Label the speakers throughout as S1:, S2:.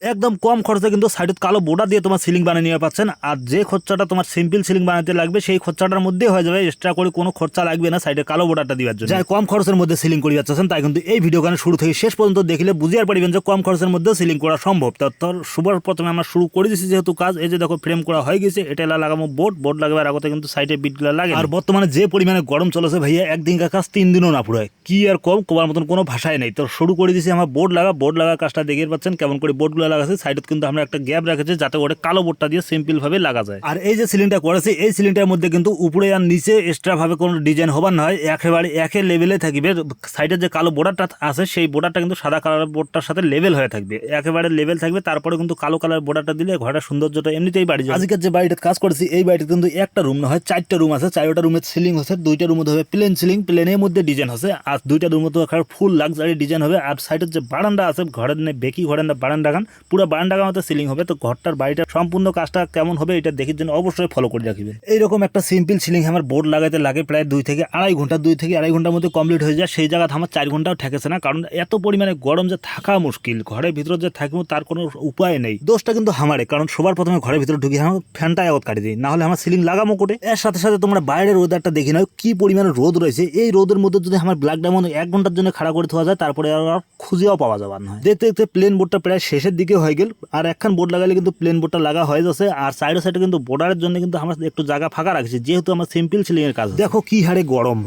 S1: একদম কম খরচে কিন্তু সাইডত কালো বোর্ডার দিয়ে তোমার সিলিং বানিয়ে নিয়ে পাচ্ছেন। আর যে খরচাটা তোমার সিম্পল সিলিং বানাতে লাগবে সেই খরচাটার মধ্যে হয়ে যাবে, এক্সট্রা করে কোনো খরচা লাগবে না সাইডে কালো বোর্ডারটা দেওয়ার জন্য। যাই কম খরচের মধ্যে সিলিং করে যাচ্ছেন তাই কিন্তু এই ভিডিও গানে শুরু থেকে শেষ পর্যন্ত দেখলে বুঝিয়ে পারবেন যে কম খরচের মধ্যে সিলিং করা সম্ভব। তোর সবার প্রথমে আমরা শুরু করে দিচ্ছি যেহেতু কাজ। এই যে দেখো ফ্রেম করা হয়ে গেছে, এটা লাগাবো বোর্ড লাগাবার আগতে কিন্তু সাইডে বিটগুলো লাগে। আর বর্তমানে যে পরিমাণে গরম চলেছে ভাইয়া, একদিনকার কাজ 3 দিনও না পুরো কি আর কম কোবার মতন কোনো ভাষায় নেই। তো শুরু করে দিয়েছি আমার বোর্ড লাগা কাজটা দেখে পাচ্ছেন কেমন করে বোর্ডগুলো লাগাচ্ছে। সাইডে কিন্তু আমরা একটা গ্যাপ রেখেছি যাতে ওটা কালো বোর্ডটা দিয়ে সিম্পল ভাবে লাগা যায়। আর এই যে সিলিংটা করেছে এই সিলিংটার মধ্যে কিন্তু উপরে আর নিচে এক্সট্রা ভাবে কোনো ডিজাইন হবার নয়, একেবারে একই লেভেলে থাকবে। সাইডের যে কালো বোর্ডারটা আছে সেই বোর্ডারটা কিন্তু সাদা কালার বোর্ডটার সাথে লেভেল হয়ে থাকবে, একেবারে লেভেল থাকবে। তারপরে কিন্তু কালো কালার বোর্ডারটা দিলে ঘরটা সৌন্দর্যটা এমনিতেই বাড়ি যাবে। আজকের যে বাড়িটার কাজ করেছি এই বাড়িতে কিন্তু একটা রুম না হয় 4টা রুম আছে, 4টা রুমের সিলিং হচ্ছে, 2টা রুম হবে প্লেন সিলিং, প্লেনের মধ্যে ডিজাইন আছে, আর 2টা রুম তো ফুল লাক্সারি ডিজাইন হবে। আর সাইডের যে বারান্দা আছে ঘরের বেকি ঘরের বারান্দা গান পুরো বারান্দা গান সিলিং হবে। তো ঘরটার বাড়িটার সম্পূর্ণ কাজটা কেমন হবে এটা দেখার জন্য অবশ্যই ফলো করে রাখবেন। এইরকম একটা সিম্পল সিলিং আমার বোর্ড লাগাইতে লাগে প্রায় 2 থেকে আড়াই ঘন্টা, 2 থেকে আড়াই ঘন্টার মধ্যে কমপ্লিট হয়ে যায়। সেই জায়গায় আমার 4 ঘন্টাও ঠেকেছে না, কারণ এত পরিমাণে গরম যে থাকা মুশকিল। ঘরের ভিতরে যে থাকবো তার কোনো উপায় নেই। দোষটা কিন্তু আমারে, কারণ সবার প্রথমে ঘরের ভিতরে ঢুকি আমার ফ্যানটা আগত কাটি দিই, না হলে আমার সিলিং লাগামো কোটে। এর সাথে সাথে তোমরা বাইরের ওয়েদারটা দেখে নাও কি পরিমাণে রোদ রয়েছে। এই রোদের মধ্যে যদি আমার ব্ল্যাক ডায়মন্ড 1 ঘন্টার জন্য খাড়া করে থাকা যায় তারপরে আর খুঁজেও পাওয়া যাবার না। দেখতে দেখতে প্লেন বোর্ডটা প্রায় শেষের দিকে হয়ে গেল, আর একখান বোর্ড লাগালে কিন্তু প্লেন বোর্ডটা লাগা হয়ে যাচ্ছে। আর সাইডে সাইডে কিন্তু বোর্ডারের জন্য কিন্তু আমরা একটু জায়গা ফাঁকা রাখছি যেহেতু আমার সিম্পল সিলিং এর কাজ। দেখো কি হারে গরম।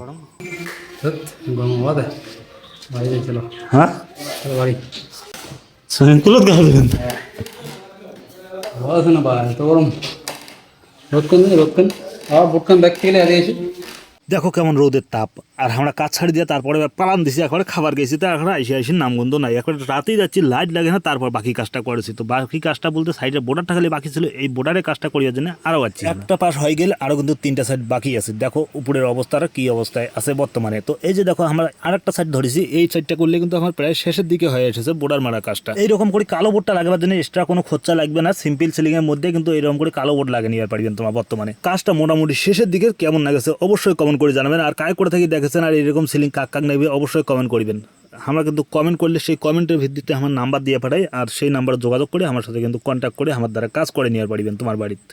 S1: হ্যাঁ সুইমিং পুলত গা দেবেন
S2: না বা এত গরম রোদ আর বোটখান দেখতে গেলে আগে এসে
S1: দেখো কেমন রোদের তাপ। আর আমরা কাজ ছাড়ি দিয়ে তারপরে পালান দিছি, একবারে খাবার গেছি, তো এখন আইসি নামগন্ধ নাই। এখন রাতেই যাচ্ছি, লাইট লাগে না, তারপর বাকি কাজটা করেছি। তো বাকি কাজটা বলতে সাইডের বোর্ডারটা খালি বাকি ছিল, এই বোর্ডারের কাজটা করার জন্য আরও যাচ্ছি। একটা পাশ হয়ে গেলে আরও কিন্তু 3টা সাইড বাকি আছে। দেখো উপরের অবস্থাটা কি অবস্থায় আছে বর্তমানে। তো এই যে দেখো আমরা আরেকটা সাইড ধরেছি, এই সাইডটা করলে কিন্তু আমার প্রায় শেষের দিকে হয়ে এসেছে বোর্ডার মারা কাজটা। এইরকম করে কালো বোর্ডটা লাগাবার জন্য এক্সট্রা কোনো খরচা লাগবে না, সিম্পল সিলিং এর মধ্যে কিন্তু এইরকম করে কালো বোর্ড লাগিয়ে নিয়ে পারবেন তোমার। বর্তমানে কাজটা মোটামুটি শেষের দিকে কেমন লাগেছে অবশ্যই কমেন্ট করে জানাবেন। আর কাজ করে থাকি দেখেছেন আর এরকম সিলিং কাক নেবে অবশ্যই কমেন্ট করবেন। আমরা কিন্তু কমেন্ট করলে সেই কমেন্টের ভিত্তিতে আমার নাম্বার দিয়ে পাঠাই, আর সেই নাম্বারে যোগাযোগ করে আমার সাথে কিন্তু কন্ট্যাক্ট করে আমার দ্বারা কাজ করে নিয়ে পারবেন তোমার বাড়িতে।